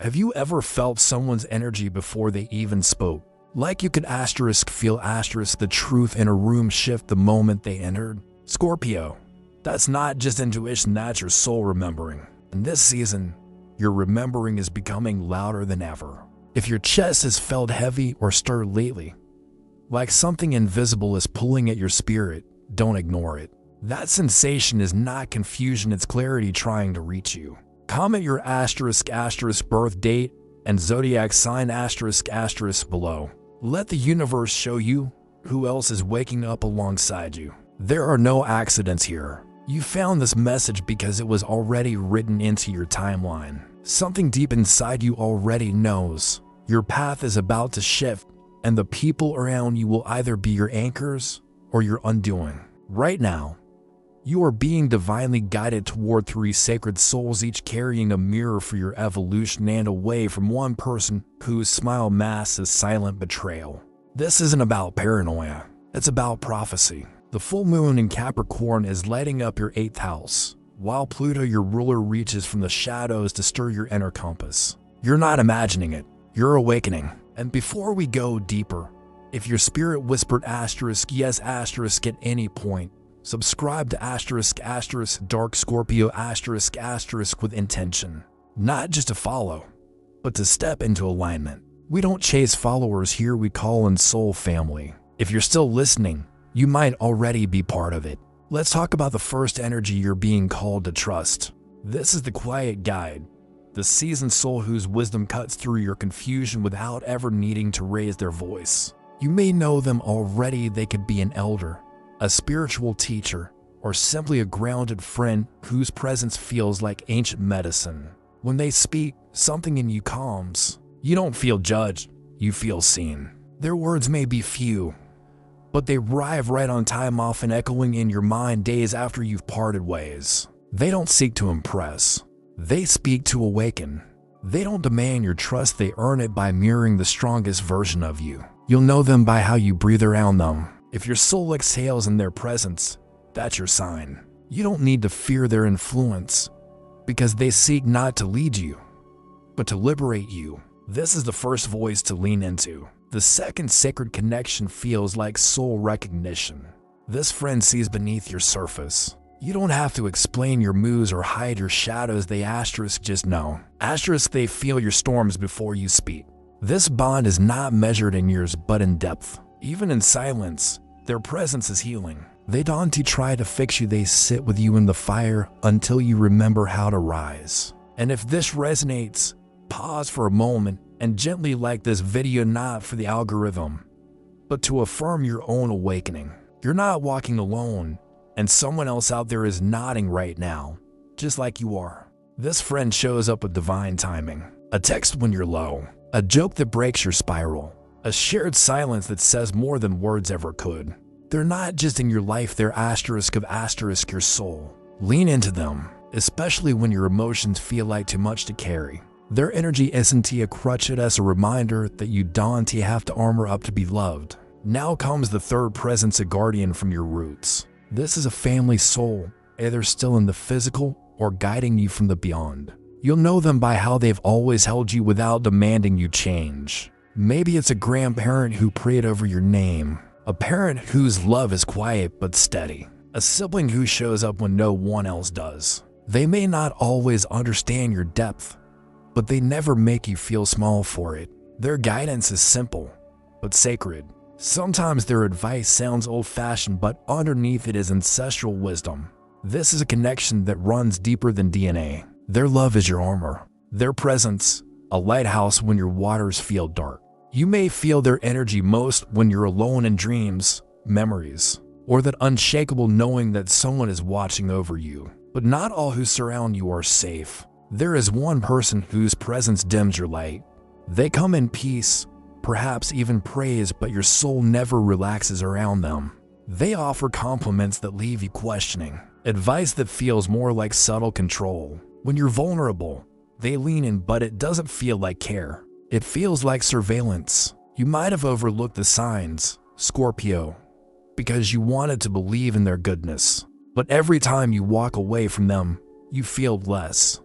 Have you ever felt someone's energy before they even spoke? Like you could feel the truth in a room shift the moment they entered? Scorpio, that's not just intuition, that's your soul remembering. In this season, your remembering is becoming louder than ever. If your chest has felt heavy or stirred lately, like something invisible is pulling at your spirit, don't ignore it. That sensation is not confusion, it's clarity trying to reach you. Comment your birth date and zodiac sign below. Let the universe show you who else is waking up alongside you. There are no accidents here. You found this message because it was already written into your timeline. Something deep inside you already knows your path is about to shift, and the people around you will either be your anchors or your undoing. Right now, you are being divinely guided toward 3 sacred souls, each carrying a mirror for your evolution, and away from one person whose smile masks a silent betrayal. This isn't about paranoia, it's about prophecy. The full moon in Capricorn is lighting up your 8th house, while Pluto, your ruler, reaches from the shadows to stir your inner compass. You're not imagining it, you're awakening. And before we go deeper, if your spirit whispered yes at any point, subscribe to Dark Scorpio with intention. Not just to follow, but to step into alignment. We don't chase followers here, we call in soul family. If you're still listening, you might already be part of it. Let's talk about the first energy you're being called to trust. This is the quiet guide, the seasoned soul whose wisdom cuts through your confusion without ever needing to raise their voice. You may know them already, they could be an elder, a spiritual teacher, or simply a grounded friend whose presence feels like ancient medicine. When they speak, something in you calms. You don't feel judged, you feel seen. Their words may be few, but they arrive right on time, often echoing in your mind days after you've parted ways. They don't seek to impress, they speak to awaken. They don't demand your trust, they earn it by mirroring the strongest version of you. You'll know them by how you breathe around them. If your soul exhales in their presence, that's your sign. You don't need to fear their influence, because they seek not to lead you, but to liberate you. This is the first voice to lean into. The second sacred connection feels like soul recognition. This friend sees beneath your surface. You don't have to explain your moves or hide your shadows, they just know. They feel your storms before you speak. This bond is not measured in years but in depth. Even in silence, their presence is healing. They don't try to fix you, they sit with you in the fire until you remember how to rise. And if this resonates, pause for a moment and gently like this video, not for the algorithm, but to affirm your own awakening. You're not walking alone, and someone else out there is nodding right now, just like you are. This friend shows up with divine timing. A text when you're low, a joke that breaks your spiral, a shared silence that says more than words ever could. They're not just in your life, they're your soul. Lean into them, especially when your emotions feel like too much to carry. Their energy isn't a crutch, it's a reminder that you don't have to armor up to be loved. Now comes the third presence, a guardian from your roots. This is a family soul, either still in the physical or guiding you from the beyond. You'll know them by how they've always held you without demanding you change. Maybe it's a grandparent who prayed over your name, a parent whose love is quiet but steady, a sibling who shows up when no one else does. They may not always understand your depth, but they never make you feel small for it. Their guidance is simple, but sacred. Sometimes their advice sounds old-fashioned, but underneath it is ancestral wisdom. This is a connection that runs deeper than DNA. Their love is your armor. Their presence, a lighthouse when your waters feel dark. You may feel their energy most when you're alone in dreams, memories, or that unshakable knowing that someone is watching over you. But not all who surround you are safe. There is one person whose presence dims your light. They come in peace, perhaps even praise, but your soul never relaxes around them. They offer compliments that leave you questioning, advice that feels more like subtle control. When you're vulnerable, they lean in, but it doesn't feel like care. It feels like surveillance. You might have overlooked the signs, Scorpio, because you wanted to believe in their goodness. But every time you walk away from them, you feel less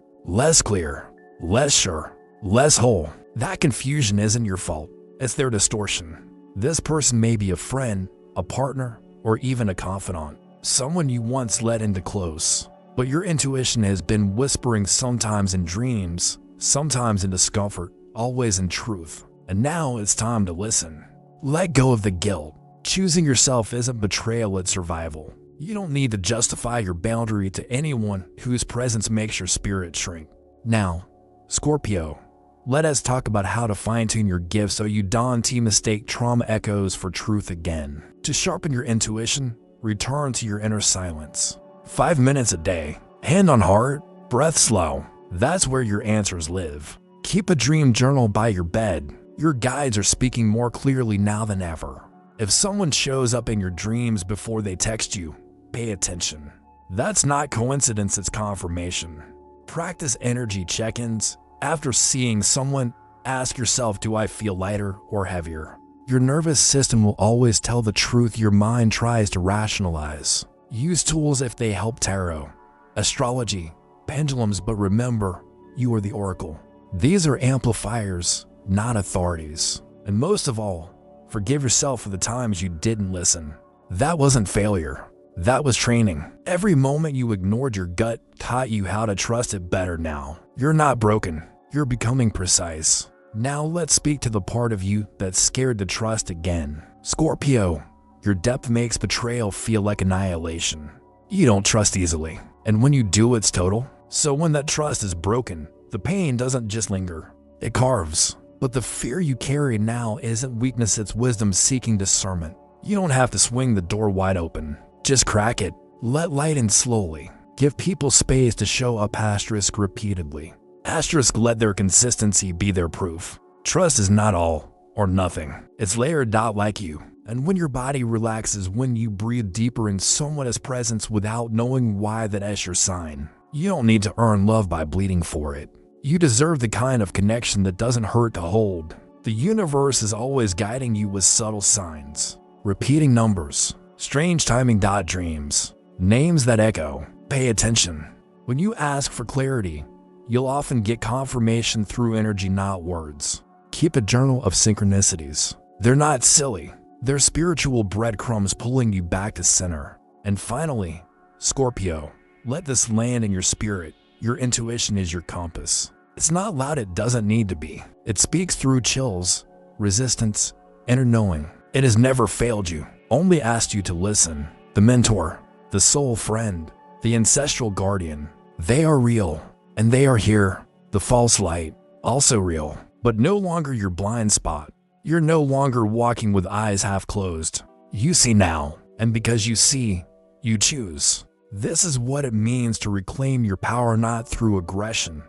clear, less sure, less whole. That confusion isn't your fault. It's their distortion. This person may be a friend, a partner, or even a confidant, someone you once let into close. But your intuition has been whispering, sometimes in dreams, sometimes in discomfort, always in truth. And now it's time to listen. Let go of the guilt. Choosing yourself isn't betrayal, it's survival. You don't need to justify your boundary to anyone whose presence makes your spirit shrink. Now, Scorpio, let us talk about how to fine-tune your gift so you don't mistake trauma echoes for truth again. To sharpen your intuition, return to your inner silence. 5 minutes a day, hand on heart, breath slow. That's where your answers live. Keep a dream journal by your bed. Your guides are speaking more clearly now than ever. If someone shows up in your dreams before they text you, pay attention. That's not coincidence, it's confirmation. Practice energy check-ins. After seeing someone, ask yourself, do I feel lighter or heavier? Your nervous system will always tell the truth your mind tries to rationalize. Use tools if they help: tarot, astrology, pendulums, but remember, you are the oracle. These are amplifiers, not authorities. And most of all, forgive yourself for the times you didn't listen. That wasn't failure. That was training. Every moment you ignored your gut taught you how to trust it better now. You're not broken. You're becoming precise. Now let's speak to the part of you that's scared to trust again. Scorpio, your depth makes betrayal feel like annihilation. You don't trust easily, and when you do, it's total. So when that trust is broken, the pain doesn't just linger, it carves. But the fear you carry now isn't weakness, it's wisdom seeking discernment. You don't have to swing the door wide open. Just crack it. Let light in slowly. Give people space to show up. Asterisk repeatedly. Asterisk let their consistency be their proof. Trust is not all or nothing. It's layered. Like you. And when your body relaxes, when you breathe deeper in someone's presence without knowing why, that's your sign. You don't need to earn love by bleeding for it. You deserve the kind of connection that doesn't hurt to hold. The universe is always guiding you with subtle signs. Repeating numbers. Strange timing. Dreams. Names that echo. Pay attention. When you ask for clarity, you'll often get confirmation through energy, not words. Keep a journal of synchronicities. They're not silly. They're spiritual breadcrumbs pulling you back to center. And finally, Scorpio, let this land in your spirit. Your intuition is your compass. It's not loud, it doesn't need to be. It speaks through chills, resistance, inner knowing. It has never failed you, only asked you to listen. The mentor, the soul friend, the ancestral guardian, they are real, and they are here. The false light, also real, but no longer your blind spot. You're no longer walking with eyes half closed. You see now, and because you see, you choose. This is what it means to reclaim your power, not through aggression,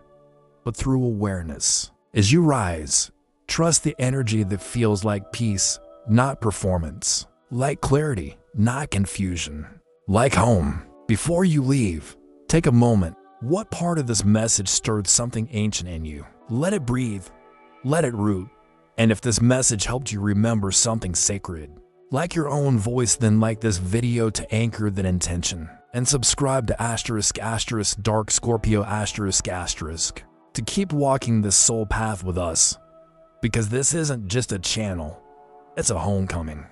but through awareness. As you rise, trust the energy that feels like peace, not performance. Like clarity, not confusion. Like home. Before you leave, take a moment. What part of this message stirred something ancient in you? Let it breathe. Let it root. And if this message helped you remember something sacred, like your own voice, then like this video to anchor that intention. And subscribe to Dark Scorpio to keep walking this soul path with us. Because this isn't just a channel, it's a homecoming.